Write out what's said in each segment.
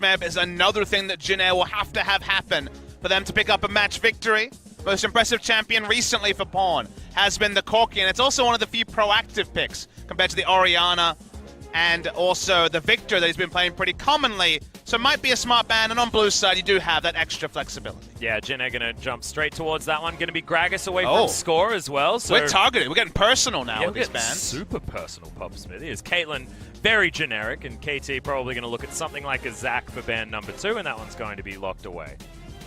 Smeb is another thing that Jin Air will have to have happen for them to pick up a match victory. Most impressive champion recently for Pawn has been the Corki, and it's also one of the few proactive picks compared to the Orianna and also the Victor that he's been playing pretty commonly. So it might be a smart ban, and on Blue's side, you do have that extra flexibility. Yeah, Jin Air going to jump straight towards that one. Going to be Gragas away from score as well. So we're targeted. We're getting personal now with these bans. Super personal, Pop Smithy. Is Caitlyn very generic, and KT probably going to look at something like a Zac for ban number 2, and that one's going to be locked away.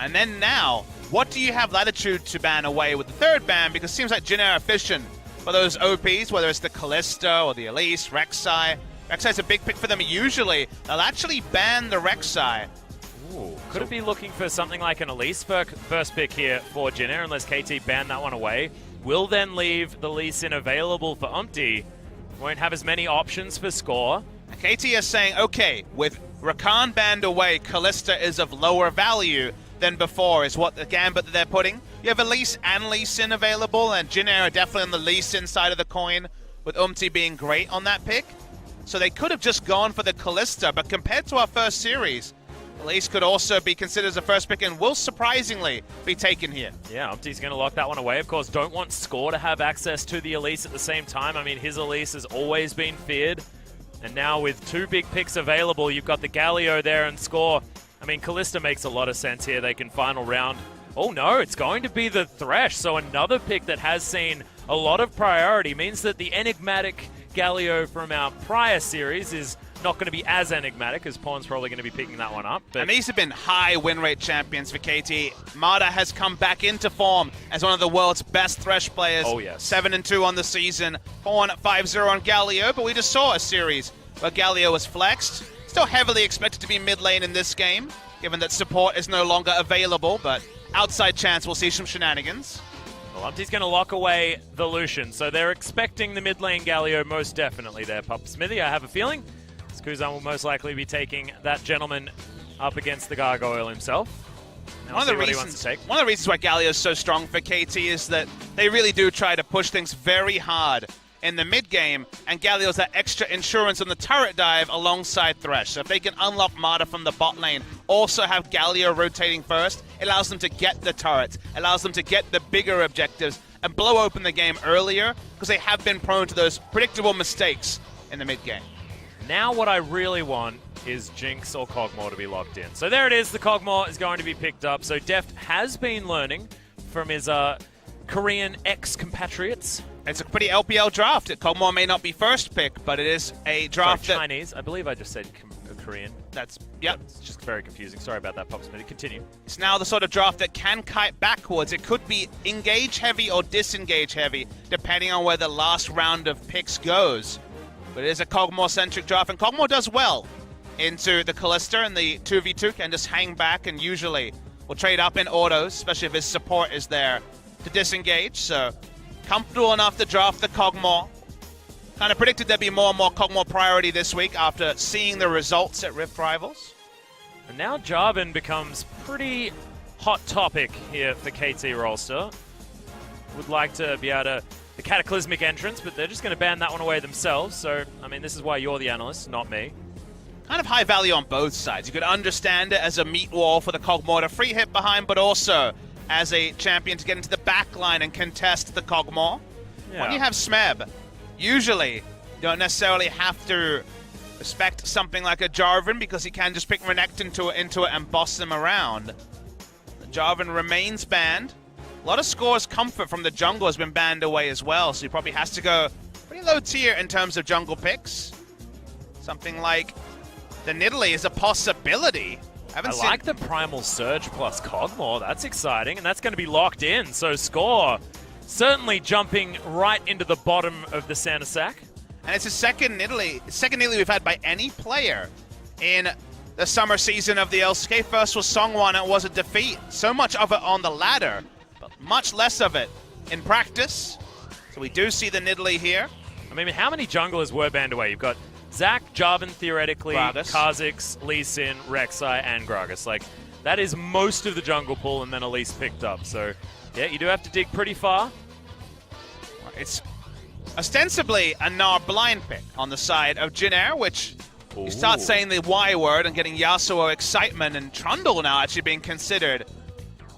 And then now, what do you have latitude to ban away with the third ban? Because it seems like Jin Air are efficient for those OPs, whether it's the Kalista or the Elise, Rek'Sai. Rek'Sai's a big pick for them usually. They'll actually ban the Rek'Sai. Ooh, could it be looking for something like an Elise first pick here for Jin Air, unless KT ban that one away? Will then leave the Lee Sin available for Umpty. Won't have as many options for score. KT is saying, okay, with Rakan banned away, Kalista is of lower value than before, is what the gambit that they're putting. You have Elise and Lee Sin available, and Jin Air are definitely on the Lee Sin side of the coin, with Umpty being great on that pick. So they could have just gone for the Kalista, but compared to our first series, Elise could also be considered as a first pick and will surprisingly be taken here. Yeah, Umpty's going to lock that one away. Of course, don't want Score to have access to the Elise at the same time. I mean, his Elise has always been feared. And now with 2 big picks available, you've got the Galio there and Score. I mean, Kalista makes a lot of sense here. They can final round. Oh no, it's going to be the Thresh. So another pick that has seen a lot of priority means that the enigmatic Galio from our prior series is not going to be as enigmatic, as Pawn's probably going to be picking that one up. But and these have been high win rate champions for KT. Mada has come back into form as one of the world's best Thresh players. Oh, yes. 7-2 on the season. Pawn 5-0 on Galio, but we just saw a series where Galio was flexed. Still heavily expected to be mid lane in this game, given that support is no longer available, but outside chance we'll see some shenanigans. Well, Umpty's going to lock away the Lucian, so they're expecting the mid lane Galio most definitely there, Pup Smithy. I have a feeling Skuzan will most likely be taking that gentleman up against the Gargoyle himself. One of the reasons why Galio is so strong for KT is that they really do try to push things very hard in the mid game, and Galio's that extra insurance on the turret dive alongside Thresh. So if they can unlock Mada from the bot lane, also have Galio rotating first, it allows them to get the turrets, allows them to get the bigger objectives, and blow open the game earlier, because they have been prone to those predictable mistakes in the mid game. Now what I really want is Jinx or Kog'Maw to be locked in. So there it is, the Kog'Maw is going to be picked up. So Deft has been learning from his Korean ex-compatriots. It's a pretty LPL draft. Kog'Maw may not be first pick, but it is a draft that... Chinese. I believe I just said Korean. That's, yep. It's just very confusing. Sorry about that, Pop Smithy. Continue. It's now the sort of draft that can kite backwards. It could be engage heavy or disengage heavy, depending on where the last round of picks goes. But it is a Kog'Maw-centric draft, and Kog'Maw does well into the Kalista, and the 2v2 can just hang back and usually will trade up in autos, especially if his support is there to disengage. So comfortable enough to draft the Kog'Maw. Kind of predicted there'd be more and more Kog'Maw priority this week after seeing the results at Rift Rivals. And now Jarvan becomes pretty hot topic here for KT Rolster. Would like to be able to the Cataclysmic entrance, but they're just going to ban that one away themselves. So, I mean, this is why you're the analyst, not me. Kind of high value on both sides. You could understand it as a meat wall for the Kog'Maw to free hit behind, but also as a champion to get into the back line and contest the Kog'Maw. Yeah. When you have Smeb, usually you don't necessarily have to respect something like a Jarvan because he can just pick Renekton into it and boss them around. The Jarvan remains banned. A lot of Score's comfort from the jungle has been banned away as well, so he probably has to go pretty low tier in terms of jungle picks. Something like the Nidalee is a possibility. I like the Primal Surge plus Kog'Maw. That's exciting, and that's going to be locked in. So Score certainly jumping right into the bottom of the Santa Sack. And it's the second Nidalee we've had by any player in the summer season of the LCK. First was Songwon, it was a defeat. So much of it on the ladder, but much less of it in practice. So we do see the Nidalee here. I mean, how many junglers were banned away? You've got Zac, Jarvan, theoretically, Kha'Zix, Lee Sin, Rek'Sai, and Gragas. Like, that is most of the jungle pool, and then Elise picked up. So, yeah, you do have to dig pretty far. It's ostensibly a Gnar blind pick on the side of Jin Air, which You start saying the Y word and getting Yasuo excitement, and Trundle now actually being considered.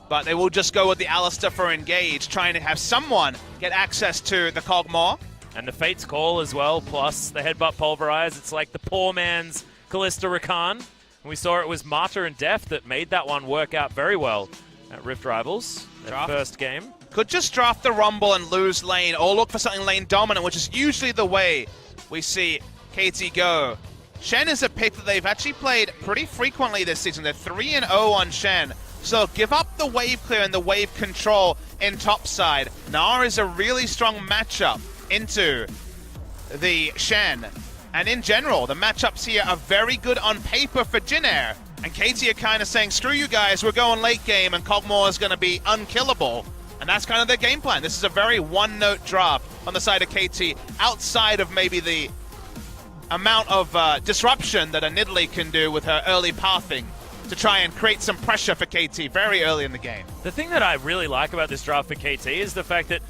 But they will just go with the Alistar for engage, trying to have someone get access to the Kog'Maw. And the Fate's Call as well, plus the Headbutt Pulverize. It's like the poor man's Callista Rakan. And we saw it was Martyr and Deft that made that one work out very well at Rift Rivals, their first game. Could just draft the Rumble and lose lane, or look for something lane dominant, which is usually the way we see KT go. Shen is a pick that they've actually played pretty frequently this season. They're 3-0 on Shen. So give up the wave clear and the wave control in topside. Gnar is a really strong matchup into the Shen. And in general, the matchups here are very good on paper for Jin-Air. And KT are kind of saying, screw you guys, we're going late game and Kog'Maw is going to be unkillable. And that's kind of their game plan. This is a very one-note draft on the side of KT, outside of maybe the amount of disruption that a Nidalee can do with her early pathing to try and create some pressure for KT very early in the game. The thing that I really like about this draft for KT is the fact that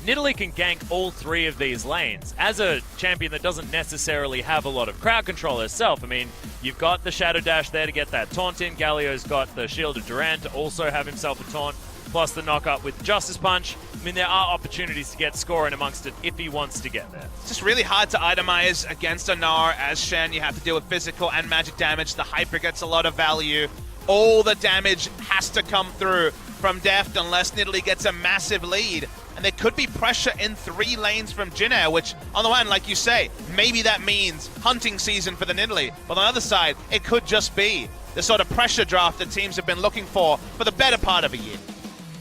Nidalee can gank all three of these lanes. As a champion that doesn't necessarily have a lot of crowd control herself, I mean, you've got the Shadow Dash there to get that taunt in. Galio's got the Shield of Durant to also have himself a taunt, plus the knock-up with Justice Punch. I mean, there are opportunities to get score in amongst it if he wants to get there. It's just really hard to itemize against a Gnar as Shen. You have to deal with physical and magic damage. The Hyper gets a lot of value. All the damage has to come through from Deft unless Nidalee gets a massive lead. And there could be pressure in 3 lanes from Jin-Air, which, on the one hand, like you say, maybe that means hunting season for the Nidalee. But on the other side, it could just be the sort of pressure draft that teams have been looking for the better part of a year.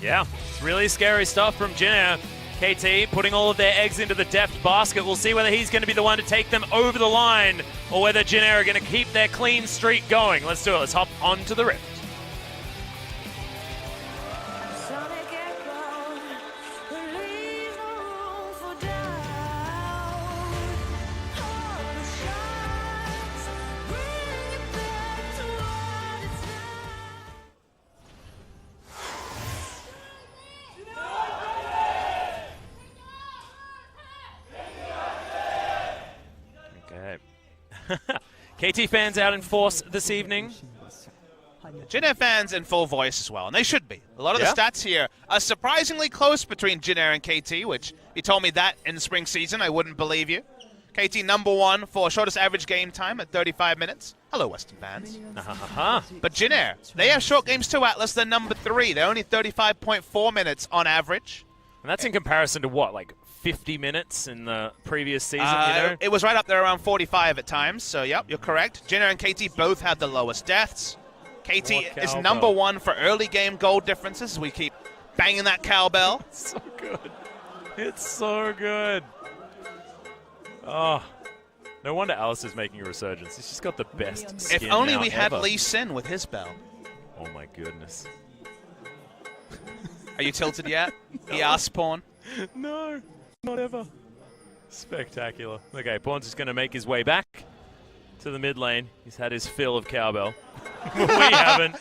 Yeah, it's really scary stuff from Jin-Air. KT putting all of their eggs into the Deft basket. We'll see whether he's going to be the one to take them over the line or whether Jin-Air are going to keep their clean streak going. Let's do it. Let's hop onto the Rift. KT fans out in force this evening. Jin-Air fans in full voice as well, and they should be. A lot of the stats here are surprisingly close between Jin-Air and KT, which if you told me that in the spring season, I wouldn't believe you. KT #1 for shortest average game time at 35 minutes. Hello, Western fans. But Jin-Air, they have short games too, Atlas. They're #3. They're only 35.4 minutes on average. And that's in comparison to what, like 50 minutes in the previous season, you know? It was right up there around 45 at times, so yep, you're correct. Jin-Air and KT both have the lowest deaths. KT is #1 for early game gold differences. We keep banging that cowbell. It's so good. It's so good. Oh, no wonder Alice is making a resurgence. He's just got the best skin. If only we had ever. Lee Sin with his bell. Oh my goodness. Are you tilted yet? He asked Pawn. No, not ever. Spectacular. Okay, Pawn's just going to make his way back to the mid lane. He's had his fill of cowbell. We haven't.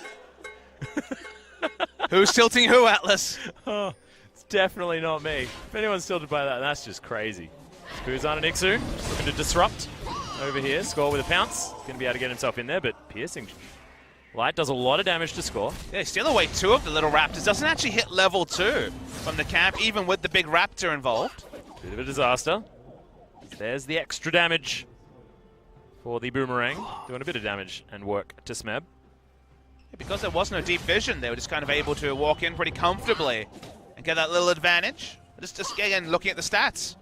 Who's tilting who, Atlas? Oh, it's definitely not me. If anyone's tilted by that, that's just crazy. Kuzan and Ixu looking to disrupt over here. Score with a pounce. He's going to be able to get himself in there, but piercing Light does a lot of damage to score. Yeah, steal away 2 of the little raptors. Doesn't actually hit level 2 from the camp, even with the big raptor involved. Bit of a disaster. There's the extra damage for the Boomerang. Doing a bit of damage and work to Smeb. Yeah, because there was no deep vision, they were just kind of able to walk in pretty comfortably and get that little advantage. Just again, looking at the stats.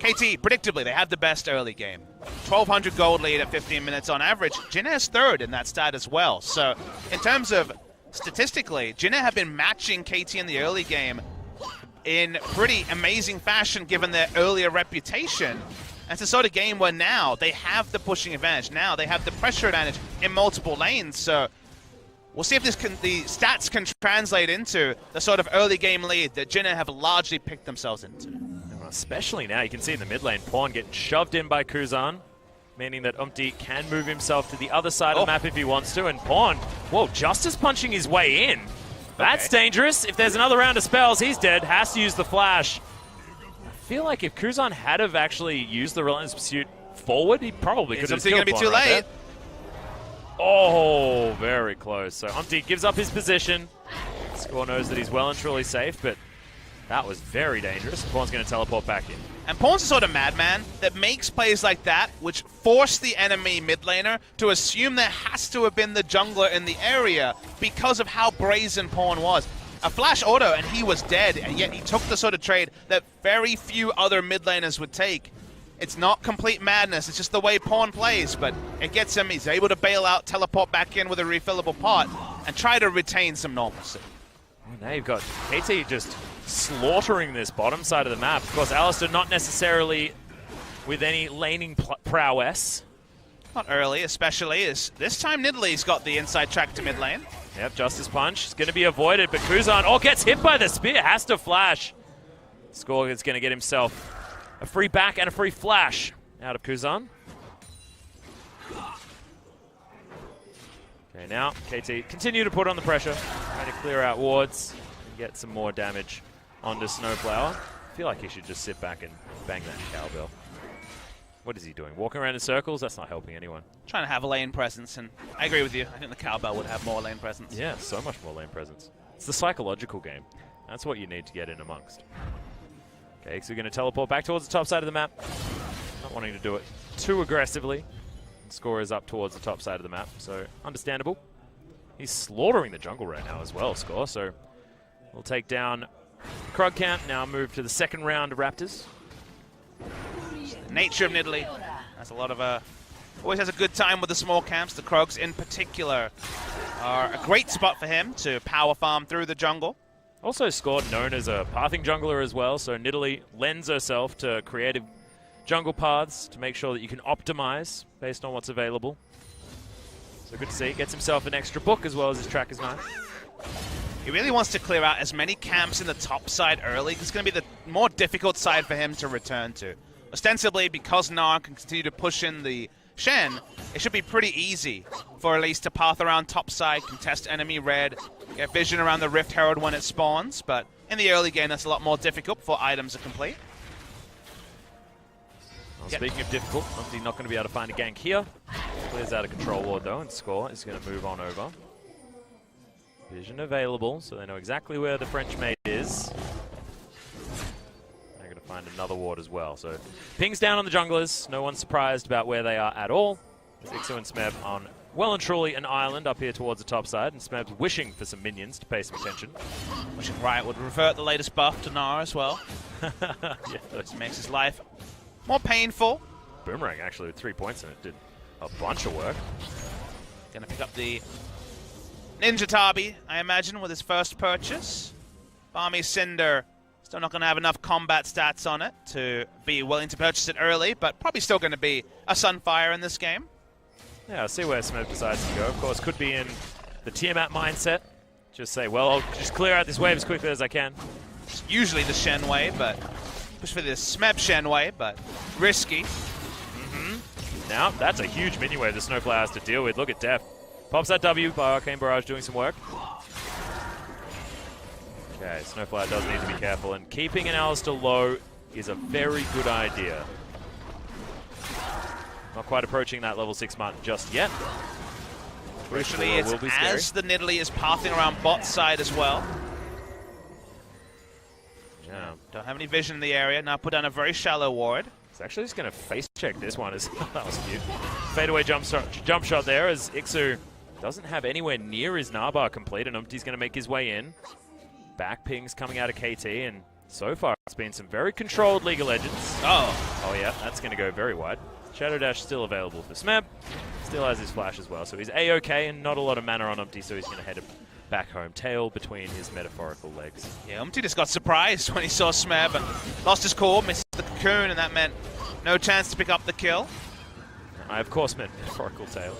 KT, predictably, they have the best early game. 1,200 gold lead at 15 minutes on average. Jin-Air's 3rd in that stat as well. So in terms of statistically, Jin-Air have been matching KT in the early game in pretty amazing fashion given their earlier reputation. And it's a sort of game where now they have the pushing advantage. Now they have the pressure advantage in multiple lanes. So we'll see if the stats can translate into the sort of early game lead that Jin-Air have largely picked themselves into. Especially now, you can see in the mid lane, Pawn getting shoved in by Kuzan, meaning that Umti can move himself to the other side of the map if he wants to, and Pawn, whoa, Justice punching his way in. That's dangerous. If there's another round of spells, he's dead, has to use the flash. I feel like if Kuzan had have actually used the Relentless Pursuit forward, he probably could have It's going to be too late. Oh, very close. So Umpty gives up his position. Score knows that he's well and truly safe, but that was very dangerous. Pawn's going to teleport back in. And Pawn's a sort of madman that makes plays like that, which force the enemy mid laner to assume there has to have been the jungler in the area because of how brazen Pawn was. A flash auto and he was dead, and yet he took the sort of trade that very few other mid laners would take. It's not complete madness, it's just the way Pawn plays, but it gets him. He's able to bail out, teleport back in with a refillable pot, and try to retain some normalcy. Oh, now you've got KT just slaughtering this bottom side of the map. Of course, Alistair not necessarily with any laning prowess. Not early, especially, as this time Nidalee's got the inside track to mid lane. Yep, Justice Punch is going to be avoided, but Kuzan, gets hit by the spear, has to flash. Score is going to get himself a free back and a free flash out of Kuzan. Okay, now KT continue to put on the pressure, trying to clear out wards and get some more damage onto Snowflower. I feel like he should just sit back and bang that cowbell. What is he doing? Walking around in circles? That's not helping anyone. Trying to have a lane presence, and I agree with you. I think the cowbell would have more lane presence. Yeah, so much more lane presence. It's the psychological game. That's what you need to get in amongst. Okay, so we're going to teleport back towards the top side of the map. Not wanting to do it too aggressively. Score is up towards the top side of the map, so understandable. He's slaughtering the jungle right now as well, Score, so we'll take down Krug camp, now move to the second round of Raptors. The nature of Nidalee has a lot of always has a good time with the small camps. The Krugs in particular are a great spot for him to power farm through the jungle. Also Score known as a pathing jungler as well, so Nidalee lends herself to creative jungle paths to make sure that you can optimize based on what's available. So good to see. Gets himself an extra book as well as his tracker's knife. He really wants to clear out as many camps in the top side early. It's going to be the more difficult side for him to return to. Ostensibly, because Gnar can continue to push in the Shen, it should be pretty easy for Elise to path around top side, contest enemy red, get vision around the Rift Herald when it spawns, but in the early game that's a lot more difficult before items are complete. Well, speaking of difficult, Umpty not going to be able to find a gank here. Clears out a control ward though, and Score is going to move on over. Vision available, so they know exactly where the French mate is. They're going to find another ward as well. So pings down on the junglers. No one's surprised about where they are at all. There's Ixu and Smeb on well and truly an island up here towards the top side, and Smeb's wishing for some minions to pay some attention. Wishing Riot would revert the latest buff to Gnar as well. Yeah, this makes his life more painful. Boomerang actually with 3 points in it did a bunch of work. Gonna pick up the Ninja Tabi, I imagine, with his first purchase. Balmy Cinder, still not gonna have enough combat stats on it to be willing to purchase it early, but probably still gonna be a Sunfire in this game. Yeah, I'll see where Smoke decides to go. Of course, could be in the Tiamat mindset. Just say, well, I'll just clear out this wave as quickly as I can. It's usually the Shen way, but push for the Smeb Shen way, but risky. Now, that's a huge mini wave the Snowflower has to deal with. Look at Def. Pops that W by Arcane Barrage doing some work. Okay, Snowflower does need to be careful, and keeping an Alistair low is a very good idea. Not quite approaching that level 6 mark just yet. Crucially, it's as the Nidalee is pathing around bot side as well. Yeah. Don't have any vision in the area. Now put down a very shallow ward. It's actually just going to face check this one. That was cute. Fadeaway jump shot there as Ixu doesn't have anywhere near his Narbar complete, and Umpty's going to make his way in. Back pings coming out of KT, and so far it's been some very controlled League of Legends. Oh yeah, that's going to go very wide. Shadow Dash still available for Smeb. Still has his flash as well, so he's A-okay and not a lot of mana on Umpty, so he's going to head back home, tail between his metaphorical legs. Yeah, Umpty just got surprised when he saw Smeb and lost his core, missed the cocoon, and that meant no chance to pick up the kill. I, of course, meant metaphorical tail.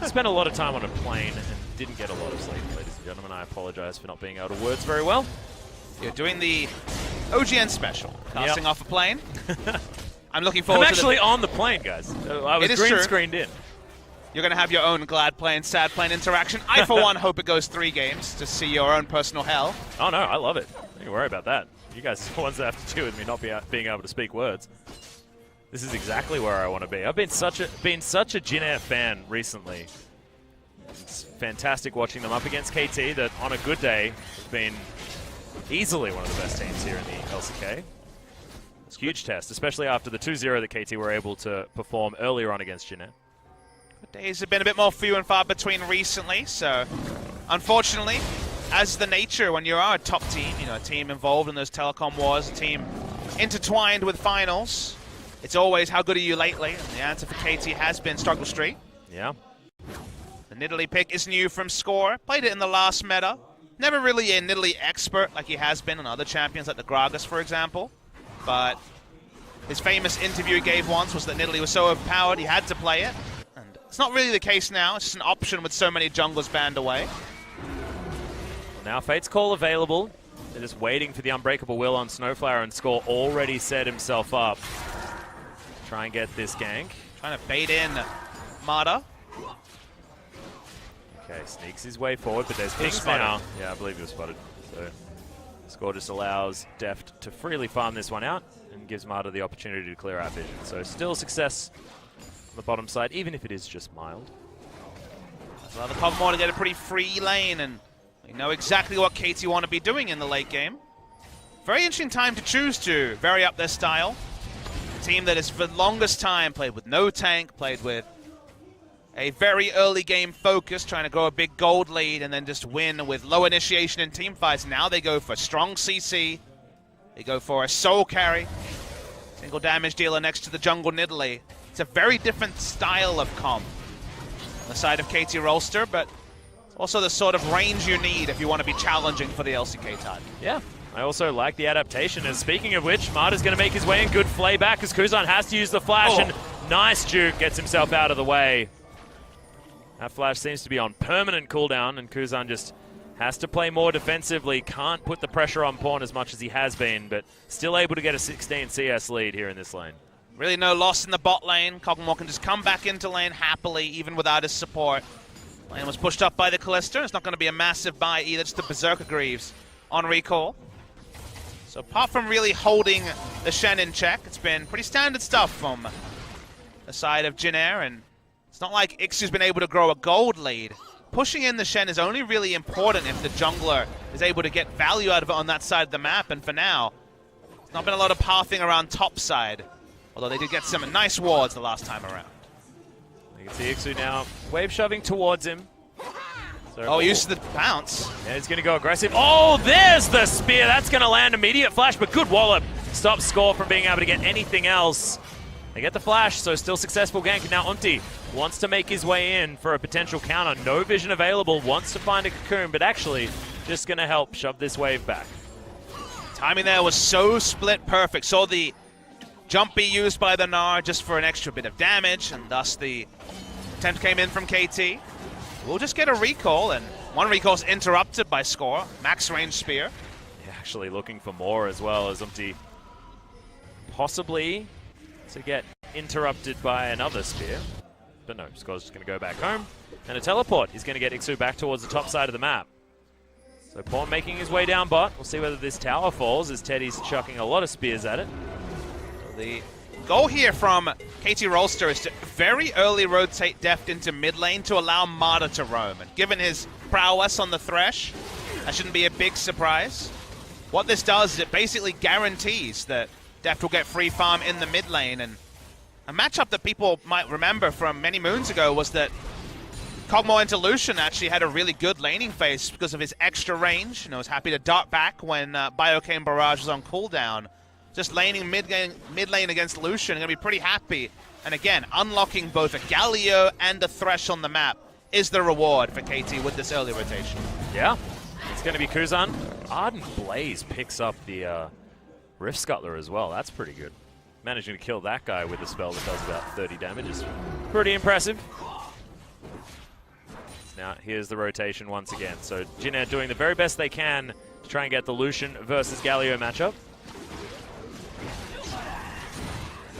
Spent a lot of time on a plane and didn't get a lot of sleep, ladies and gentlemen. I apologize for not being able to words very well. You're doing the OGN special, casting off a plane. I'm looking forward to I'm actually on the plane, guys. I was green screened in. You're going to have your own glad plane, sad plane interaction. I, for one, hope it goes 3 games to see your own personal hell. Oh, no, I love it. Don't worry about that. You guys are the ones that have to deal with me not being able to speak words. This is exactly where I want to be. I've been such a Jin Air fan recently. It's fantastic watching them up against KT that on a good day has been easily one of the best teams here in the LCK. It's a huge test, especially after the 2-0 that KT were able to perform earlier on against Jin Air. The days have been a bit more few and far between recently, so unfortunately, as the nature when you are a top team, you know, a team involved in those telecom wars, a team intertwined with finals, it's always how good are you lately, and the answer for KT has been struggle streak. Yeah. The Nidalee pick is new from Score, played it in the last meta. Never really a Nidalee expert like he has been on other champions like the Gragas, for example. But his famous interview he gave once was that Nidalee was so overpowered he had to play it. And it's not really the case now, it's just an option with so many junglers banned away. Well, now Fate's Call available. They're just waiting for the Unbreakable Will on Snowflower, and Score already set himself up. Try and get this gank. Trying to bait in Mata. Okay, sneaks his way forward, but there's pings now. Yeah, I believe he was spotted. So Score just allows Deft to freely farm this one out and gives Mata the opportunity to clear out vision. So still success on the bottom side, even if it is just mild. Well, the Kog'Maw to get a pretty free lane, and we know exactly what KT want to be doing in the late game. Very interesting time to choose to vary up their style. A team that has for the longest time played with no tank, played with a very early game focus, trying to grow a big gold lead and then just win with low initiation in team fights. Now they go for strong CC. They go for a soul carry. Single damage dealer next to the jungle Nidalee. It's a very different style of comp on the side of KT Rolster, but it's also the sort of range you need if you want to be challenging for the LCK title. Yeah. I also like the adaptation, and speaking of which, Mata's going to make his way in. Good flay back as Kuzan has to use the flash, and nice juke gets himself out of the way. That flash seems to be on permanent cooldown, and Kuzan just has to play more defensively. Can't put the pressure on Pawn as much as he has been, but still able to get a 16 CS lead here in this lane. Really no loss in the bot lane. Kog'Maw can just come back into lane happily, even without his support. Lane was pushed up by the Kalista. It's not going to be a massive buy either, just the Berserker Greaves on recall. So apart from really holding the Shen in check, it's been pretty standard stuff from the side of Jin Air, and it's not like Ixu's been able to grow a gold lead. Pushing in the Shen is only really important if the jungler is able to get value out of it on that side of the map, and for now, there's not been a lot of pathing around top side, although they did get some nice wards the last time around. You can see Ixu now wave shoving towards him. So, he uses the bounce. Yeah, he's going to go aggressive. Oh, there's the spear. That's going to land immediate flash, but good wallop. Stops Score from being able to get anything else. They get the flash, so still successful gank. And now Unti wants to make his way in for a potential counter. No vision available, wants to find a cocoon, but actually just going to help shove this wave back. Timing there was so split perfect. Saw the jump be used by the Gnar just for an extra bit of damage, and thus the attempt came in from KT. We'll just get a recall, and one recall's interrupted by Score. Max range spear. Yeah, actually looking for more as well as Umti possibly to get interrupted by another spear. But no, Score's just going to go back home. And a teleport is going to get Ixu back towards the top side of the map. So Pawn making his way down bot. We'll see whether this tower falls as Teddy's chucking a lot of spears at it. The goal here from KT Rolster is to very early rotate Deft into mid lane to allow Mata to roam. And given his prowess on the Thresh, that shouldn't be a big surprise. What this does is it basically guarantees that Deft will get free farm in the mid lane. And a matchup that people might remember from many moons ago was that Kog'Maw into Lucian actually had a really good laning phase because of his extra range. You know, was happy to dart back when Biocane Barrage was on cooldown. Just laning mid lane against Lucian, going to be pretty happy. And again, unlocking both a Galio and a Thresh on the map is the reward for KT with this early rotation. Yeah, it's going to be Kuzan. Ardent Blaze picks up the Rift Scuttler as well. That's pretty good. Managing to kill that guy with a spell that does about 30 damage is pretty impressive. Now, here's the rotation once again. So Jin Air doing the very best they can to try and get the Lucian versus Galio matchup.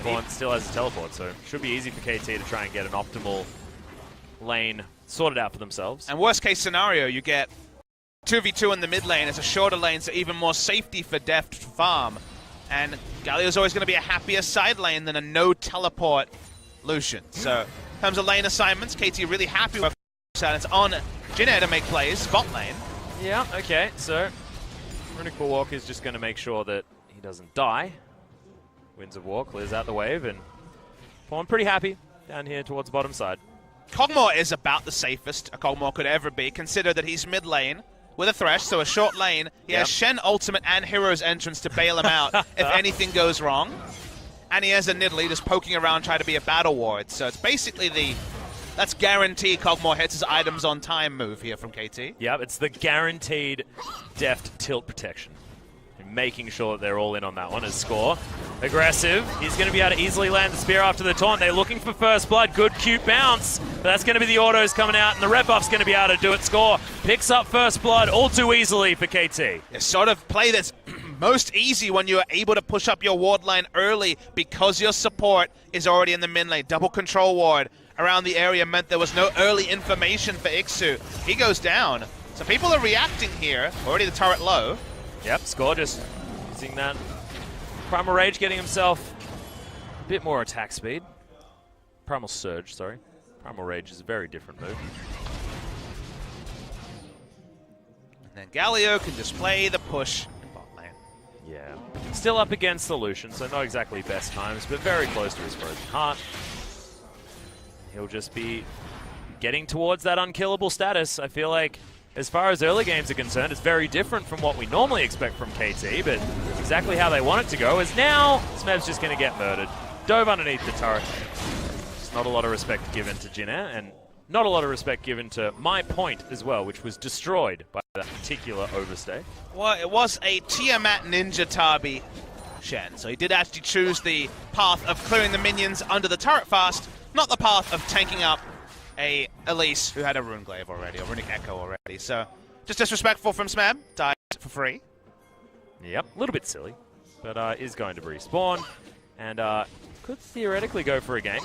Pawn still has a teleport, so it should be easy for KT to try and get an optimal lane sorted out for themselves. And worst case scenario, you get 2v2 in the mid lane. It's a shorter lane, so even more safety for Deft to farm. And Galio's always going to be a happier side lane than a no-teleport Lucian. So, in terms of lane assignments, KT really happy with that. It's on Jin Air to make plays, bot lane. Yeah, okay, so Runic Walk is just going to make sure that he doesn't die. Winds of War clears out the wave, and Pawn pretty happy down here towards the bottom side. Kog'Maw is about the safest a Kog'Maw could ever be. Consider that he's mid lane with a Thresh, so a short lane. He has Shen ultimate and Hero's entrance to bail him out if anything goes wrong. And he has a Nidalee just poking around trying to be a battle ward. So it's basically that's guaranteed Kog'Maw hits his items on time move here from KT. Yep, it's the guaranteed deft tilt protection. Making sure that they're all in on that one as Score. Aggressive. He's going to be able to easily land the spear after the taunt. They're looking for first blood. Good cute bounce. But that's going to be the autos coming out, and the red buff's going to be able to do it. Score picks up first blood all too easily for KT. A sort of play that's most easy when you're able to push up your ward line early because your support is already in the mid lane. Double control ward around the area meant there was no early information for Ixu. He goes down. So people are reacting here. Already the turret low. Yep, Score just using that Primal Rage, getting himself a bit more attack speed. Primal Surge, sorry. Primal Rage is a very different move. And then Galio can display the push in bot lane. Yeah. Still up against the Lucian, so not exactly best times, but very close to his Frozen Heart. He'll just be getting towards that unkillable status. I feel like as far as early games are concerned, it's very different from what we normally expect from KT, but exactly how they want it to go is now Smeb's just going to get murdered. Dove underneath the turret. There's not a lot of respect given to Jin Air, and not a lot of respect given to my point as well, which was destroyed by that particular overstay. Well, it was a Tiamat Ninja Tabi Shen, so he did actually choose the path of clearing the minions under the turret fast, not the path of tanking up a Elise who had a Runeglaive already, or Runic Echo already. So, just disrespectful from Smeb. Died for free. Yep, a little bit silly, but is going to respawn, and could theoretically go for a game.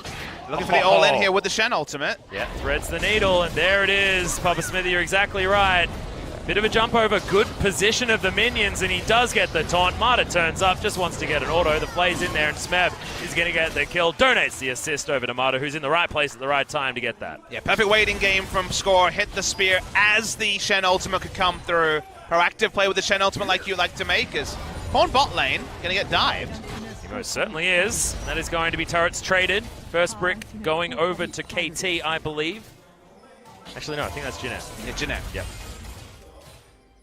Looking for the all-in here with the Shen ultimate. Yeah, threads the needle, and there it is. Papa Smithy, you're exactly right. Bit of a jump over, good position of the minions, and he does get the taunt. Marta turns up, just wants to get an auto. The play's in there, and Smeb is going to get the kill. Donates the assist over to Marta, who's in the right place at the right time to get that. Yeah, perfect waiting game from Score. Hit the spear as the Shen ultimate could come through. Proactive play with the Shen ultimate like you like to make is Pawn bot lane, going to get dived. He most certainly is. That is going to be turrets traded. First brick going over to KT, I believe. Actually, no, I think that's Jin Air. Yeah, Jin Air. Yep.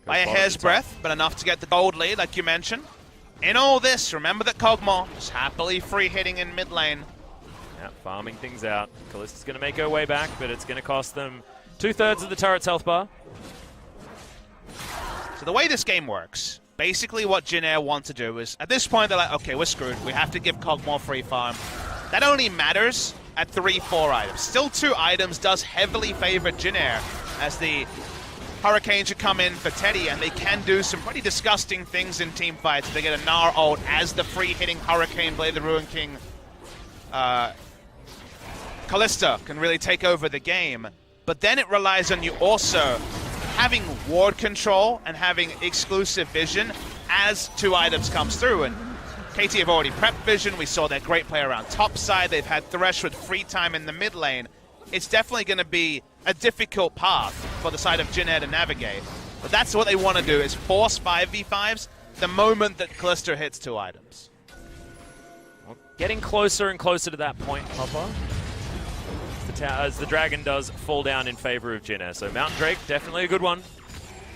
By a hair's breadth, but enough to get the gold lead, like you mentioned. In all this, remember that Kog'Maw is happily free hitting in mid lane. Yeah, farming things out. Kallista's going to make her way back, but it's going to cost them 2/3 of the turret's health bar. So the way this game works, basically what Jin Air want to do is, at this point they're like, okay, we're screwed. We have to give Kog'Maw free farm. That only matters at 3-4 items. Still 2 items does heavily favor Jin Air, as the Hurricane should come in for Teddy, and they can do some pretty disgusting things in team fights. They get a Gnar ult as the free-hitting Hurricane Blade, the Ruin King. Kalista can really take over the game. But then it relies on you also having ward control and having exclusive vision as 2 items comes through. And KT have already prepped vision. We saw their great play around top side. They've had Thresh with free time in the mid lane. It's definitely going to be a difficult path for the side of Jin Air to navigate. But that's what they want to do, is force 5v5s the moment that Kalista hits 2 items. Well, getting closer and closer to that point, Papa. As the dragon does fall down in favor of Jin Air. So Mountain Drake, definitely a good one.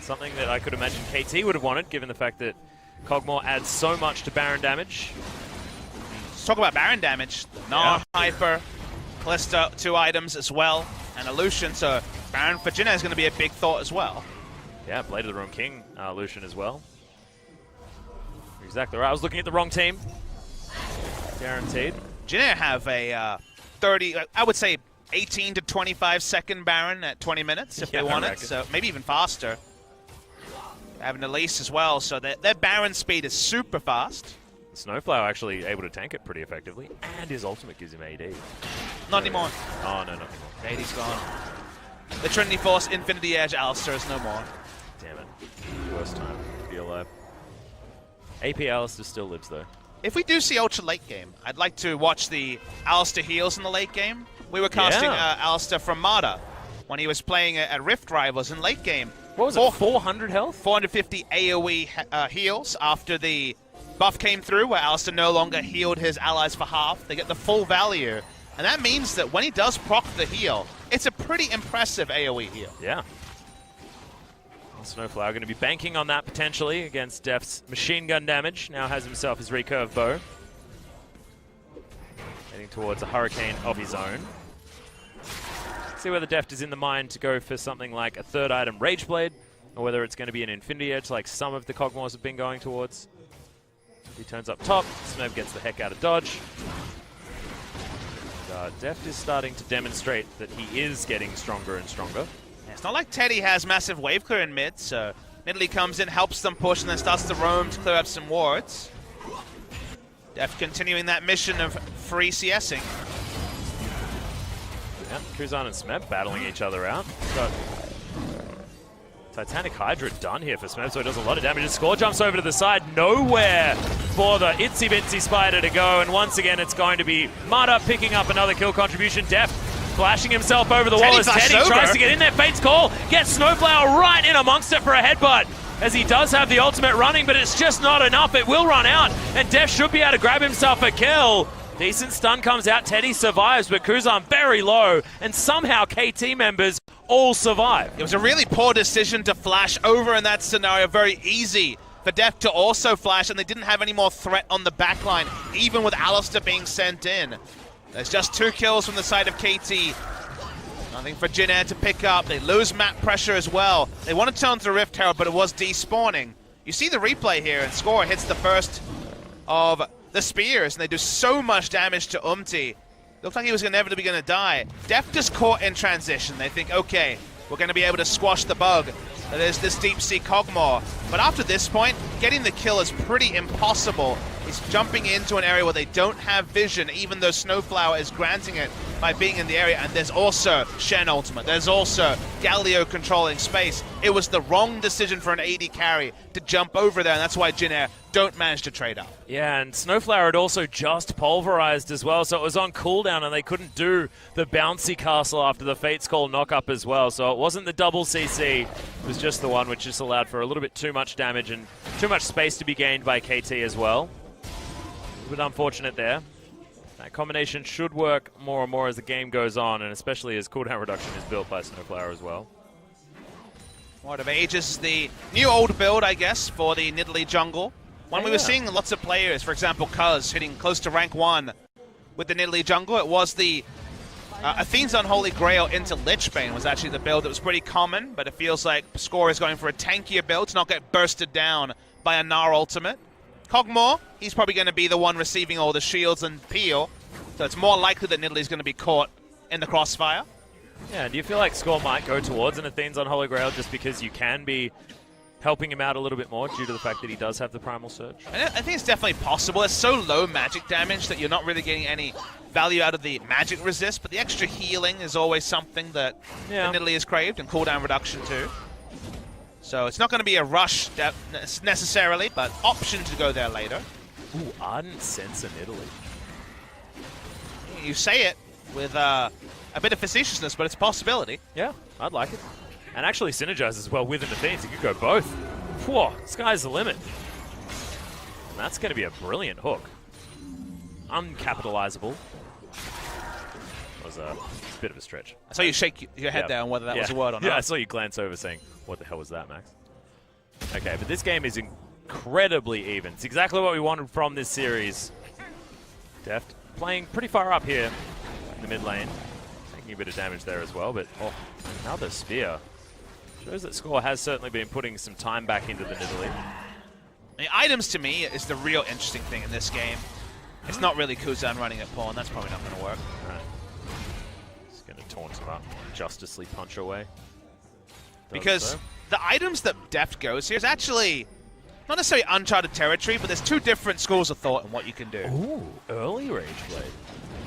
Something that I could imagine KT would have wanted, given the fact that Kog'Maw adds so much to Baron damage. Let's talk about Baron damage. Gnar, Hyper, Kalista, 2 items as well, and a Lucian. So Baron for Jin Air is going to be a big thought as well. Yeah, Blade of the Ruin King, Lucian as well. Exactly right. I was looking at the wrong team. Guaranteed. Jin Air have a 30, I would say 18 to 25 second Baron at 20 minutes if they want it, so maybe even faster. They have an Elise as well, so their Baron speed is super fast. Snowflower actually able to tank it pretty effectively, and his ultimate gives him AD. Not anymore. Oh, no, not anymore. AD's gone. The Trinity Force, Infinity Edge, Alistar is no more. Damn it. Worst time to be alive. AP Alistair still lives, though. If we do see Ultra late game, I'd like to watch the Alistair heals in the late game. We were casting Alistair from Mada when he was playing at Rift Rivals in late game. What was it, 400 health? 450 AoE heals after the buff came through where Alistair no longer healed his allies for half. They get the full value. And that means that when he does proc the heal, it's a pretty impressive AoE heal. Yeah. Snowflower going to be banking on that potentially against Deft's machine gun damage. Now has himself his recurve bow. Heading towards a hurricane of his own. See whether Deft is in the mind to go for something like a third item Rage Blade, or whether it's going to be an Infinity Edge like some of the Cogmores have been going towards. He turns up top, Smeb gets the heck out of dodge. Deft is starting to demonstrate that he is getting stronger and stronger. It's not like Teddy has massive wave clear in mid, so Nidalee comes in, helps them push, and then starts to roam to clear up some wards. Deft continuing that mission of free CSing. Yeah, Kuzan and Smeb battling each other out. Got Titanic Hydra done here for Smeb, so he does a lot of damage. His score jumps over to the side, nowhere for the itsy bitsy spider to go, and once again it's going to be Mada picking up another kill contribution. Deft flashing himself over the wall as Teddy tries to get in there. Fate's Call gets Snowflower right in amongst it for a headbutt, as he does have the ultimate running, but it's just not enough. It will run out, and Deft should be able to grab himself a kill. Decent stun comes out. Teddy survives, but Kuzan very low, and somehow KT members all survive. It was a really poor decision to flash over in that scenario. Very easy for Deft to also flash, and they didn't have any more threat on the backline, even with Alistair being sent in. There's just 2 kills from the side of KT. Nothing for Jin Air to pick up. They lose map pressure as well. They want to turn to Rift Herald, but it was despawning. You see the replay here, and Score hits the first of the spears, and they do so much damage to Umti. Looks like he was inevitably going to die. Deft is caught in transition. They think, okay, we're going to be able to squash the bug. There's this deep sea Cogmore. But after this point, getting the kill is pretty impossible. He's jumping into an area where they don't have vision, even though Snowflower is granting it by being in the area. And there's also Shen ultimate. There's also Galio controlling space. It was the wrong decision for an AD carry to jump over there, and that's why Jin Air don't manage to trade up. Yeah, and Snowflower had also just pulverized as well, so it was on cooldown, and they couldn't do the bouncy castle after the Fate's Call knock-up as well. So it wasn't the double CC, it was just the one, which just allowed for a little bit too much damage and too much space to be gained by KT as well. A bit unfortunate there. That combination should work more and more as the game goes on, and especially as cooldown reduction is built by Snowflower as well. What of Ages, the new old build, I guess, for the Nidalee jungle. When we were seeing lots of players, for example, Cuz hitting close to rank 1 with the Nidalee jungle, it was the Athene's Unholy Grail into Lichbane was actually the build that was pretty common, but it feels like Score is going for a tankier build to not get bursted down by a Gnar ultimate. Cogmore, he's probably going to be the one receiving all the shields and peel, so it's more likely that Nidalee's going to be caught in the crossfire. Yeah, do you feel like Score might go towards an Athene's Unholy Grail just because you can be helping him out a little bit more due to the fact that he does have the Primal Surge? I think it's definitely possible. It's so low magic damage that you're not really getting any value out of the magic resist, but the extra healing is always something that Nidalee has craved, and cooldown reduction too. So it's not going to be a rush necessarily, but option to go there later. Ooh, Ardent Sense in Italy. You say it with a bit of facetiousness, but it's a possibility. Yeah, I'd like it. And actually synergizes well with an Athene, so you could go both. Whoa, sky's the limit. And that's going to be a brilliant hook. Uncapitalizable. Was a bit of a stretch. I saw you shake your head down whether that was a word or not. Yeah, I saw you glance over saying, what the hell was that, Max? Okay, but this game is incredibly even. It's exactly what we wanted from this series. Deft playing pretty far up here in the mid lane. Taking a bit of damage there as well, but another spear. Shows that Score has certainly been putting some time back into the Nidalee. I mean, items to me is the real interesting thing in this game. It's not really Kuzan running at pawn. That's probably not going to work. Right. He's going to taunt him up, Justicely punch away. Because the items that Deft goes here is actually not necessarily uncharted territory, but there's 2 different schools of thought in what you can do. Ooh, early Rage Blade.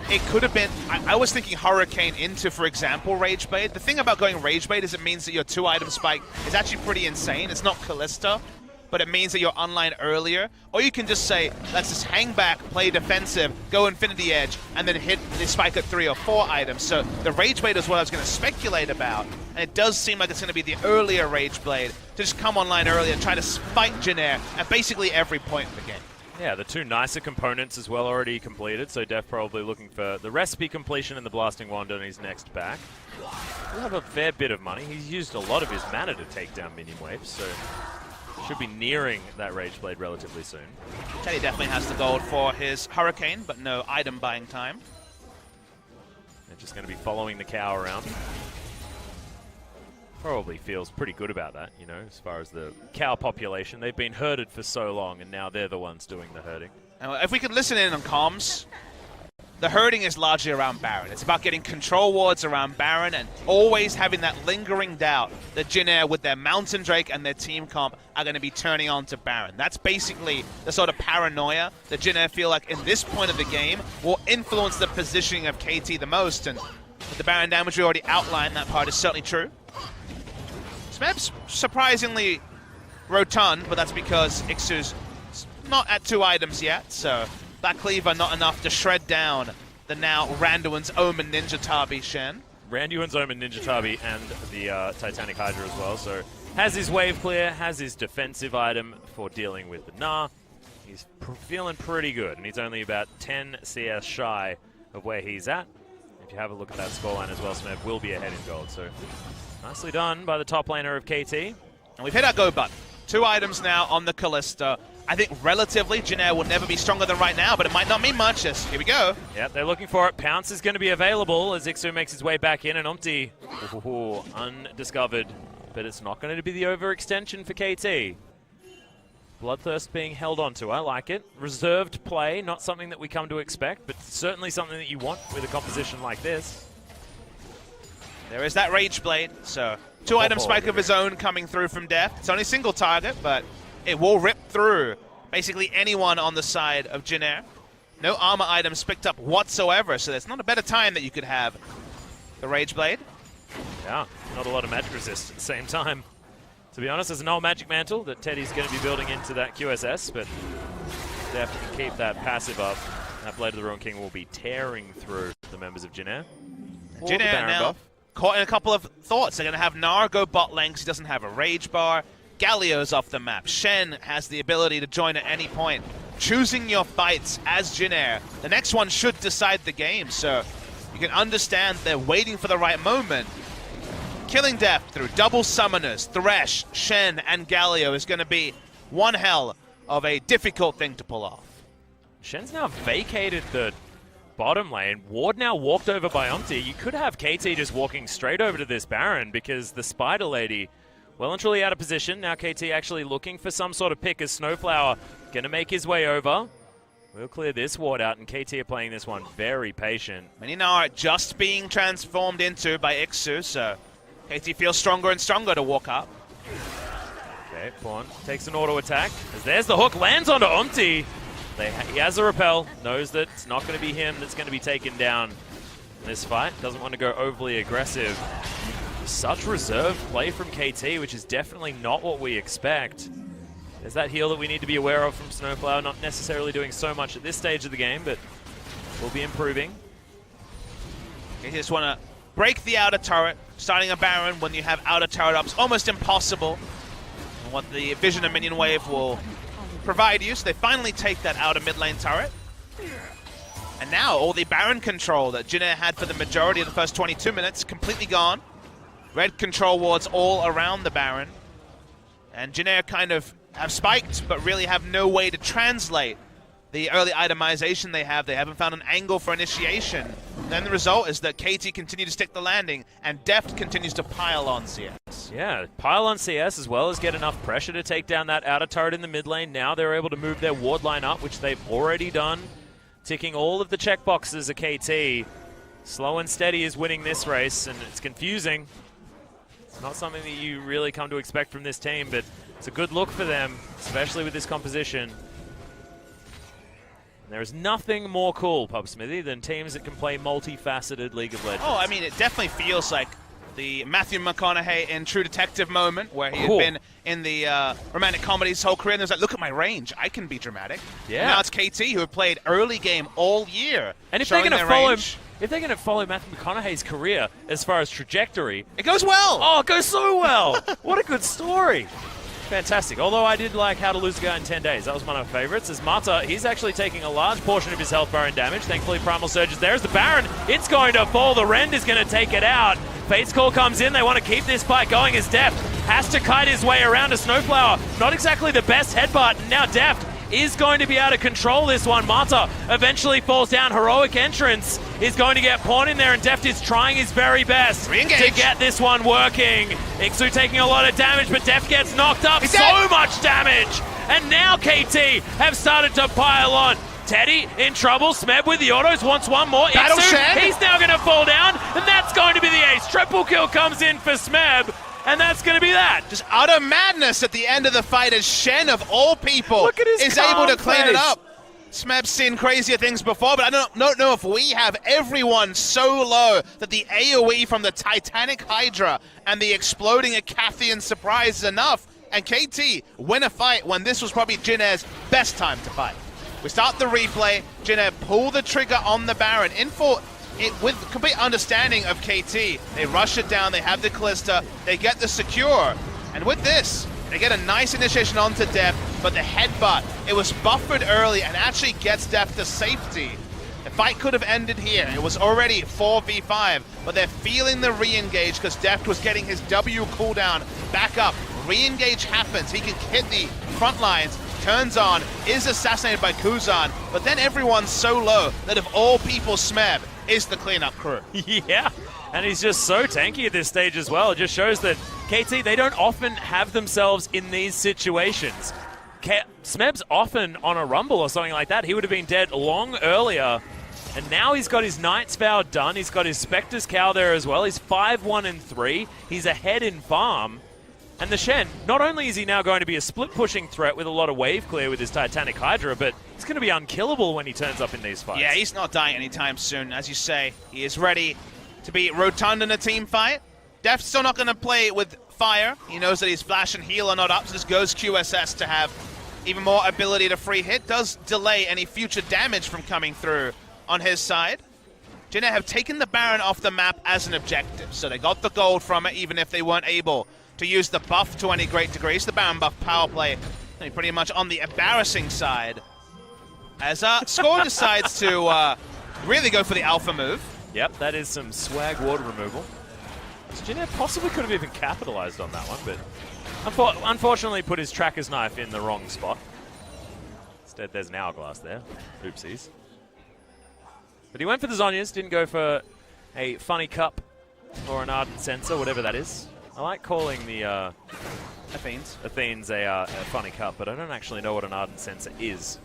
It could have been, I was thinking Hurricane into, for example, Rage Blade. The thing about going Rage Blade is it means that your 2-item spike is actually pretty insane. It's not Callista. but it means that you're online earlier. Or you can just say, let's just hang back, play defensive, go Infinity Edge, and then hit the spike at 3 or 4 items. So the Rage Blade is what I was going to speculate about. And it does seem like it's going to be the earlier Rage Blade to just come online early and try to spike Jin Air at basically every point in the game. Yeah, the 2 nicer components as well already completed, so Def probably looking for the recipe completion and the Blasting Wand on his next back. He'll have a fair bit of money. He's used a lot of his mana to take down minion waves, so should be nearing that Rage Blade relatively soon. Teddy definitely has the gold for his Hurricane, but no item buying time. They're just going to be following the cow around. Probably feels pretty good about that, you know, as far as the cow population. They've been herded for so long, and now they're the ones doing the herding. If we could listen in on comms, the herding is largely around Baron. It's about getting control wards around Baron and always having that lingering doubt that Jin Air with their Mountain Drake and their team comp are going to be turning on to Baron. That's basically the sort of paranoia that Jin Air feel like in this point of the game will influence the positioning of KT the most. And with the Baron damage we already outlined, that part is certainly true. Smeb's surprisingly rotund, but that's because Ixu's not at 2 items yet, so Black Cleaver not enough to shred down the now Randuin's Omen Ninja Tabi Shen. Randuin's Omen Ninja Tabi and the Titanic Hydra as well, so has his wave clear, has his defensive item for dealing with the Gnar. He's feeling pretty good, and he's only about 10 CS shy of where he's at. If you have a look at that scoreline as well, Smeb will be ahead in gold, so nicely done by the top laner of KT. And we've hit our go button. 2 items now on the Kalista. I think relatively, Jin Air will never be stronger than right now, but it might not mean much. Here we go. Yep, they're looking for it. Pounce is going to be available as Ixu makes his way back in, and Umpty, undiscovered. But it's not going to be the overextension for KT. Bloodthirst being held onto. I like it. Reserved play, not something that we come to expect, but certainly something that you want with a composition like this. There is that Rage Blade, so 2 item spike of his own coming through from Deft. It's only single target, but it will rip through basically anyone on the side of Jin Air. No armor items picked up whatsoever, so there's not a better time that you could have the Rage Blade. Yeah, not a lot of magic resist at the same time. To be honest, there's an old magic mantle that Teddy's going to be building into that QSS, but Deft can keep that passive up. That Blade of the Ruin King will be tearing through the members of Jin Air. Jin Air now caught in a couple of thoughts. They're going to have Gnar go bot lane because he doesn't have a Rage Bar. Galio's off the map. Shen has the ability to join at any point. Choosing your fights as Jin Air. The next one should decide the game, so you can understand they're waiting for the right moment. Killing Deft through double summoners, Thresh, Shen, and Galio is going to be one hell of a difficult thing to pull off. Shen's now vacated the bottom lane. Ward now walked over by Umpty. You could have KT just walking straight over to this Baron because the Spider Lady, well and truly out of position. Now KT actually looking for some sort of pick as Snowflower going to make his way over. We'll clear this ward out, and KT are playing this one very patient. Many Gnar just being transformed into by Ixu, so KT feels stronger and stronger to walk up. Okay, Pawn takes an auto attack. As there's the hook, lands onto Umpty. He has a repel, knows that it's not going to be him that's going to be taken down in this fight. Doesn't want to go overly aggressive. Such reserved play from KT, which is definitely not what we expect. There's that heal that we need to be aware of from Snowflower. Not necessarily doing so much at this stage of the game, but will be improving. You just want to break the outer turret. Starting a Baron when you have outer turret up is almost impossible. And what the Vision and Minion Wave will provide you, so they finally take that outer mid lane turret. And now all the Baron control that Jin Air had for the majority of the first 22 minutes completely gone. Red control wards all around the Baron. And Jin Air kind of have spiked, but really have no way to translate the early itemization they have. They haven't found an angle for initiation. Then the result is that KT continue to stick the landing, and Deft continues to pile on CS. Yeah, pile on CS as well as get enough pressure to take down that outer turret in the mid lane. Now they're able to move their ward line up, which they've already done, ticking all of the checkboxes of KT. Slow and steady is winning this race, and it's confusing. It's not something that you really come to expect from this team, but it's a good look for them, especially with this composition. There is nothing more cool, Pub Smithy, than teams that can play multifaceted League of Legends. Oh, I mean, it definitely feels like the Matthew McConaughey in True Detective moment, where he had been in the romantic comedy his whole career, and he was like, look at my range, I can be dramatic. Yeah. And now it's KT, who had played early game all year. And if they're going to follow him, if they're going to follow Matthew McConaughey's career as far as trajectory, it goes well. Oh, it goes so well. What a good story. Fantastic. Although I did like How to Lose a Guy in 10 Days. That was one of my favorites. As Mata, he's actually taking a large portion of his health bar and damage. Thankfully, Primal Surge is there. As the Baron, it's going to fall. The Rend is going to take it out. Fate's Call comes in. They want to keep this fight going as Deft has to kite his way around a Snowflower. Not exactly the best headbutt. Now Deft is going to be able to control this one. Mata eventually falls down. Heroic entrance is going to get Pawn in there, and Deft is trying his very best to get this one working. Ixu taking a lot of damage, but Deft gets knocked up. So much damage! And now KT have started to pile on. Teddy in trouble. Smeb with the autos wants one more. Ixu, he's now going to fall down, and that's going to be the ace. Triple kill comes in for Smeb. And that's going to be that. Just utter madness at the end of the fight as Shen, of all people, is able to clean it up. Smeb's seen crazier things before, but I don't know if we have everyone so low that the AoE from the Titanic Hydra and the exploding Acathian surprise is enough. And KT win a fight when this was probably Jin'e's best time to fight. We start the replay. Jin'e pull the trigger on the Baron in for it with complete understanding of KT. They rush it down, they have the Callista, they get the secure, and with this, they get a nice initiation onto Deft, but the headbutt, it was buffered early and actually gets Deft to safety. The fight could have ended here. It was already 4v5, but they're feeling the re-engage because Deft was getting his W cooldown back up. Re-engage happens, he can hit the front lines, turns on, is assassinated by Kuzan, but then everyone's so low that of all people, Smeb is the cleanup crew. Yeah, and he's just so tanky at this stage as well. It just shows that KT, they don't often have themselves in these situations. Smeb's often on a rumble or something like that. He would have been dead long earlier, and now he's got his Knight's Vow done. He's got his Spectre's Cow there as well. He's 5-1-3. He's ahead in farm. And the Shen, not only is he now going to be a split-pushing threat with a lot of wave clear with his Titanic Hydra, but it's going to be unkillable when he turns up in these fights. Yeah, he's not dying anytime soon. As you say, he is ready to be rotund in a team fight. Deft's still not going to play with fire. He knows that his flash and heal are not up, so this goes QSS to have even more ability to free hit. Does delay any future damage from coming through on his side. Jin'e have taken the Baron off the map as an objective, so they got the gold from it, even if they weren't able to use the buff to any great degree. So the Baron buff power play pretty much on the embarrassing side. As Score decides to really go for the alpha move. Yep, that is some swag ward removal. Jin'e possibly could have even capitalized on that one, but unfortunately put his tracker's knife in the wrong spot. Instead, there's an hourglass there. Oopsies. But he went for the Zhonya's, didn't go for a funny cup or an ardent sensor, whatever that is. I like calling the Athenes a funny cup, but I don't actually know what an ardent sensor is.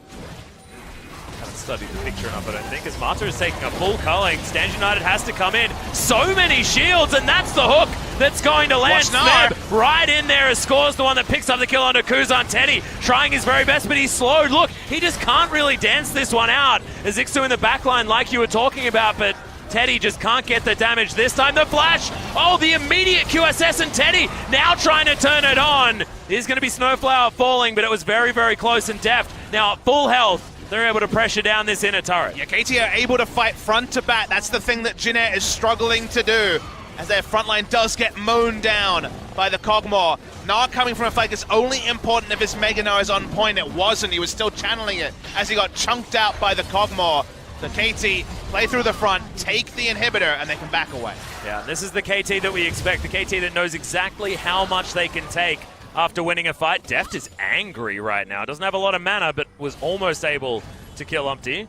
Haven't studied the picture enough, I don't think. As Mata is taking a full culling, Stand United has to come in. So many shields, and that's the hook that's going to land. Smeb right in there as Score's the one that picks up the kill onto Kuzan. Teddy trying his very best, but he's slowed. Look, he just can't really dance this one out. As Ixu in the backline, like you were talking about, but Teddy just can't get the damage this time. The flash! Oh, the immediate QSS, and Teddy now trying to turn it on. There's going to be Snowflower falling, but it was very, very close and Deft. Now at full health, they're able to pressure down this inner turret. Yeah, KT are able to fight front to back. That's the thing that Jin'e is struggling to do, as their front line does get mown down by the Kog'Maw. Gnar coming from a fight is only important if his Mega Gnar is on point. It wasn't. He was still channeling it as he got chunked out by the Kog'Maw. The KT play through the front, take the inhibitor, and they can back away. Yeah, this is the KT that we expect, the KT that knows exactly how much they can take after winning a fight. Deft is angry right now. Doesn't have a lot of mana, but was almost able to kill Umpty.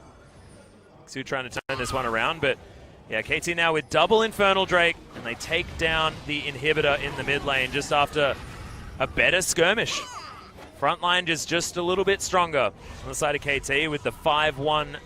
Xu trying to turn this one around, but yeah, KT now with double Infernal Drake, and they take down the inhibitor in the mid lane just after a better skirmish. Frontline just a little bit stronger on the side of KT with the 5-1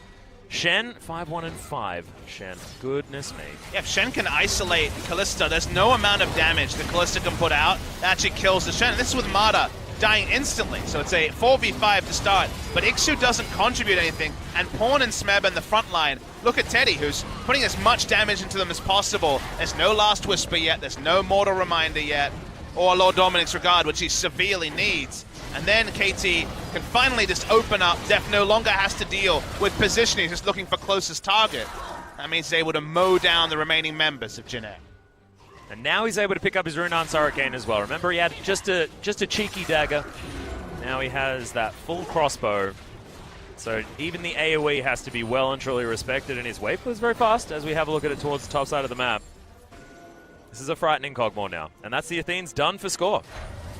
Shen, 5-1-5 Shen. Goodness me. Yeah, if Shen can isolate Callista, there's no amount of damage the Callista can put out that actually kills the Shen. And this is with Mata dying instantly. So it's a 4v5 to start, but Ixu doesn't contribute anything, and Pawn and Smeb in the front line. Look at Teddy, who's putting as much damage into them as possible. There's no Last Whisper yet, there's no Mortal Reminder yet, or Lord Dominic's Regard, which he severely needs. And then KT can finally just open up. Def no longer has to deal with positioning, just looking for closest target. That means he's able to mow down the remaining members of Jin Air. And now he's able to pick up his Runan Hurricane as well. Remember, he had just a cheeky dagger. Now he has that full crossbow. So even the AoE has to be well and truly respected, and his wave is very fast as we have a look at it towards the top side of the map. This is a frightening Kog'Maw now, and that's the Athene's done for score.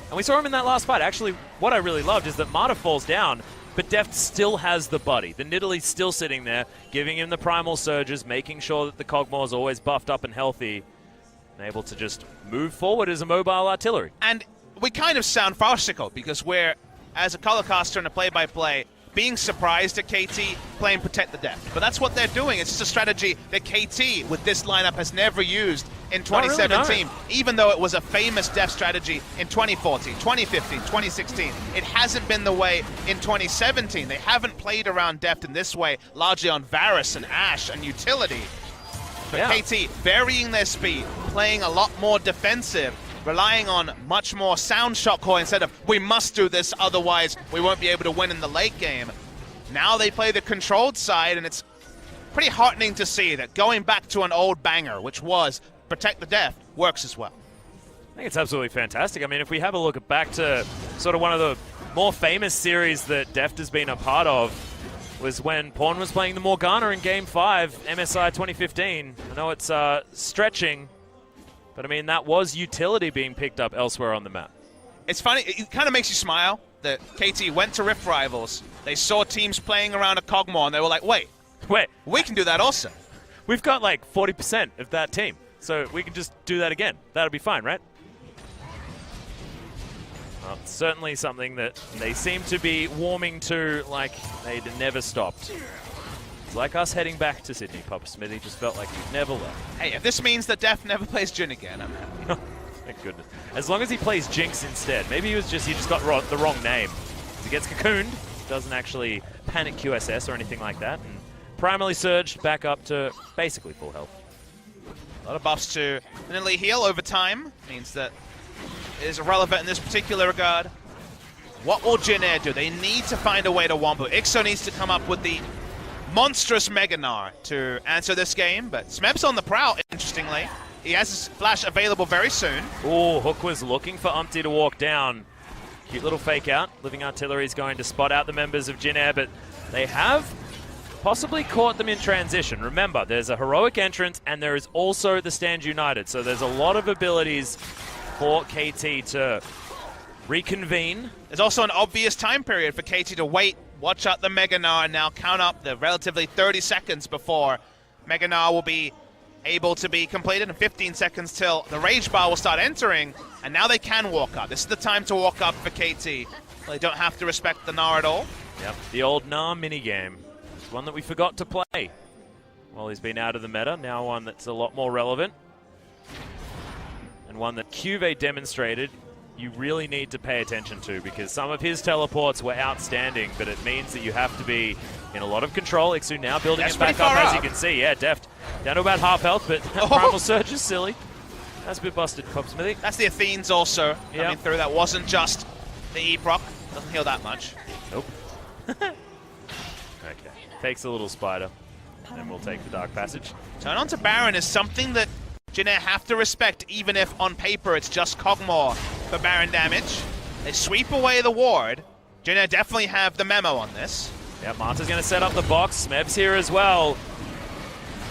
And we saw him in that last fight. Actually, what I really loved is that Marta falls down, but Deft still has the buddy. The Nidalee's still sitting there, giving him the primal surges, making sure that the Kog'Maw is always buffed up and healthy, and able to just move forward as a mobile artillery. And we kind of sound farcical because we're, as a colorcaster and a play-by-play, being surprised at KT playing Protect the Deft. But that's what they're doing. It's just a strategy that KT, with this lineup, has never used in 2017, even though it was a famous Deft strategy in 2014, 2015, 2016. It hasn't been the way in 2017. They haven't played around Deft in this way, largely on Varus and Ashe and utility. But yeah. KT varying their speed, playing a lot more defensive, relying on much more sound shot core instead of we must do this, otherwise we won't be able to win in the late game. Now they play the controlled side, and it's pretty heartening to see that going back to an old banger, which was Protect the Deft, works as well. I think it's absolutely fantastic. I mean, if we have a look back to sort of one of the more famous series that Deft has been a part of, was when Pawn was playing the Morgana in Game 5, MSI 2015. I know it's stretching, but I mean, that was utility being picked up elsewhere on the map. It's funny, it kind of makes you smile that KT went to Rift Rivals, they saw teams playing around a Kog'Maw, and they were like, wait, we can do that also. We've got like 40% of that team, so we can just do that again. That'll be fine, right? Well, certainly something that they seem to be warming to like they'd never stopped. It's like us heading back to Sydney, Papa Smithy. Just felt like we'd never left. Hey, if this means that Def never plays Jhin again, I'm happy. Thank goodness. As long as he plays Jinx instead. Maybe he just got the wrong name. He gets cocooned, doesn't actually panic QSS or anything like that, and primarily surged back up to basically full health. A lot of buffs to Nidalee heal over time. Means that it is irrelevant in this particular regard. What will Jin Air do? They need to find a way to wombo. Ixo needs to come up with the monstrous Mega Gnar to answer this game, but Smeb's on the prowl, interestingly. He has his flash available very soon. Oh, Hook was looking for Umpty to walk down. Cute little fake out. Living Artillery is going to spot out the members of Jin Air, but they have possibly caught them in transition. Remember, there's a heroic entrance, and there is also the Stand United, so there's a lot of abilities for KT to reconvene. There's also an obvious time period for KT to wait, watch out the Mega Gnar, and now count up the relatively 30 seconds before Mega Gnar will be able to be completed, and 15 seconds till the Rage Bar will start entering, and now they can walk up. This is the time to walk up for KT. They don't have to respect the Gnar at all. Yep, the old Gnar minigame. It's one that we forgot to play while he's been out of the meta. Now one that's a lot more relevant. And one that Cuvée demonstrated you really need to pay attention to, because some of his teleports were outstanding, but it means that you have to be in a lot of control. Ixu now building it back up, as you can see. Yeah, Deft down to about half health, but Primal Surge is silly. That's a bit busted, Pop Smithy. That's the Athenes also coming through. That wasn't just the E-proc. Doesn't heal that much. Nope. Okay. Takes a little spider, and we'll take the Dark Passage. Turn on to Baron is something that Jin Air have to respect, even if on paper it's just Kog'Maw for Baron damage. They sweep away the ward. Jin Air definitely have the memo on this. Yeah, Marta's going to set up the box. Smeb's here as well.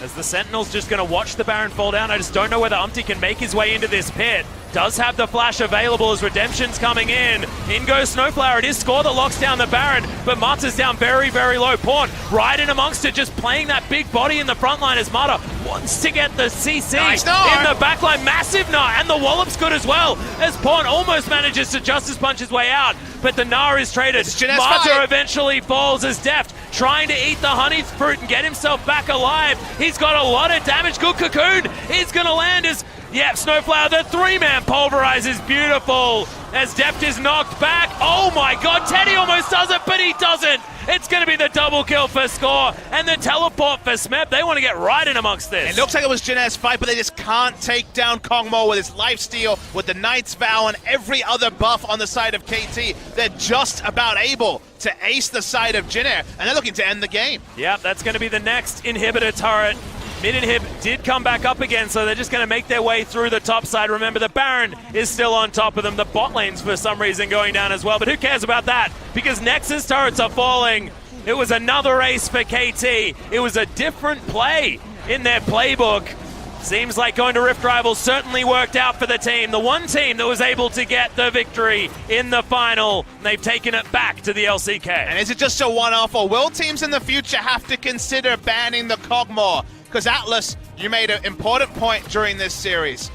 As the Sentinel's just going to watch the Baron fall down. I just don't know whether Umpty can make his way into this pit. Does have the flash available as Redemption's coming in. In goes Snowflower. It is Score that locks down the Baron, but Marta's down very, very low. Pawn right in amongst it, just playing that big body in the front line as Marta wants to get the CC in the back line. Massive Gnar, and the Wallop's good as well, as Pawn almost manages to Justice Punch his way out, but the Gnar is traded. Marta eventually falls as Deft trying to eat the honey fruit and get himself back alive. He's got a lot of damage. Good cocoon is going to land as Yep, Snowflower, the three-man pulverize is beautiful as Deft is knocked back. Oh my god, Teddy almost does it, but he doesn't. It's going to be the double kill for Score and the teleport for Smeb. They want to get right in amongst this. It looks like it was Jin Air's fight, but they just can't take down Kongmo with his lifesteal, with the Knight's Vow, and every other buff on the side of KT. They're just about able to ace the side of Jin Air, and they're looking to end the game. Yep, that's going to be the next inhibitor turret. Mid-inhib did come back up again, so they're just going to make their way through the top side. Remember, the Baron is still on top of them. The bot lane's for some reason going down as well, but who cares about that? Because Nexus turrets are falling. It was another ace for KT. It was a different play in their playbook. Seems like going to Rift Rivals certainly worked out for the team. The one team that was able to get the victory in the final. They've taken it back to the LCK. And is it just a one-off, or will teams in the future have to consider banning the Kog'Maw? Because Atlas, you made an important point during this series.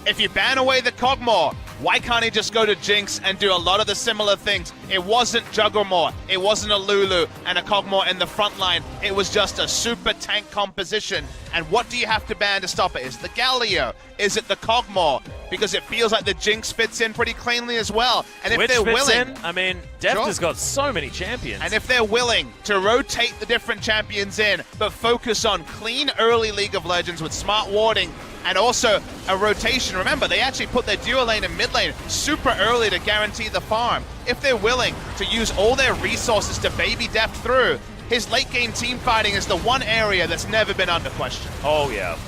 If you ban away the Kog'Maw, why can't he just go to Jinx and do a lot of the similar things? It wasn't Juggernaut, it wasn't a Lulu and a Kog'Maw in the front line. It was just a super tank composition. And what do you have to ban to stop it? Is it the Galio? Is it the Kog'Maw? Because it feels like the Jinx fits in pretty cleanly as well. And if they're willing, I mean, Deft has got so many champions. And if they're willing to rotate the different champions in, but focus on clean early League of Legends with smart warding, and also a rotation. Remember, they actually put their dual lane and mid lane super early to guarantee the farm. If they're willing to use all their resources to baby Deft through, his late game team fighting is the one area that's never been under question. Oh yeah.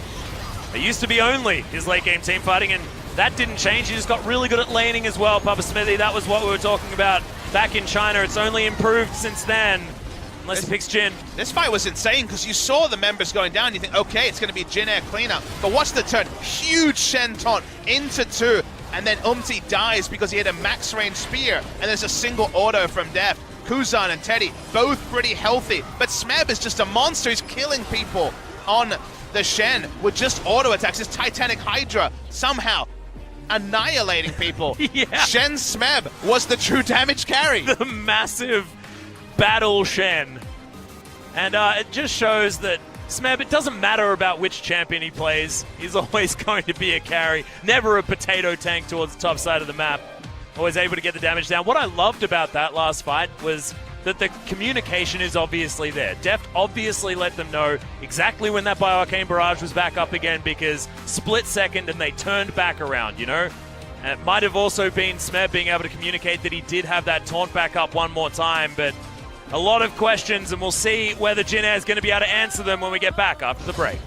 It used to be only his late game team fighting, and that didn't change. He just got really good at laning as well, Papa Smithy. That was what we were talking about back in China. It's only improved since then. Unless he picks Jin. This fight was insane because you saw the members going down. You think, okay, it's going to be Jin Air cleanup. But watch the turn. Huge Shen taunt into 2. And then dies because he had a max range spear. And there's a single auto from Deft. Kuzan and Teddy, both pretty healthy. But Smeb is just a monster. He's killing people on the Shen with just auto attacks. His Titanic Hydra somehow annihilating people. Yeah. Shen Smeb was the true damage carry. The massive battle Shen. And it just shows that Smeb, it doesn't matter about which champion he plays. He's always going to be a carry. Never a potato tank towards the top side of the map. Always able to get the damage down. What I loved about that last fight was that the communication is obviously there. Deft obviously let them know exactly when that Bioarcane Barrage was back up again, because split second and they turned back around, you know? And it might have also been Smeb being able to communicate that he did have that taunt back up one more time, but a lot of questions, and we'll see whether Jin Air is going to be able to answer them when we get back after the break.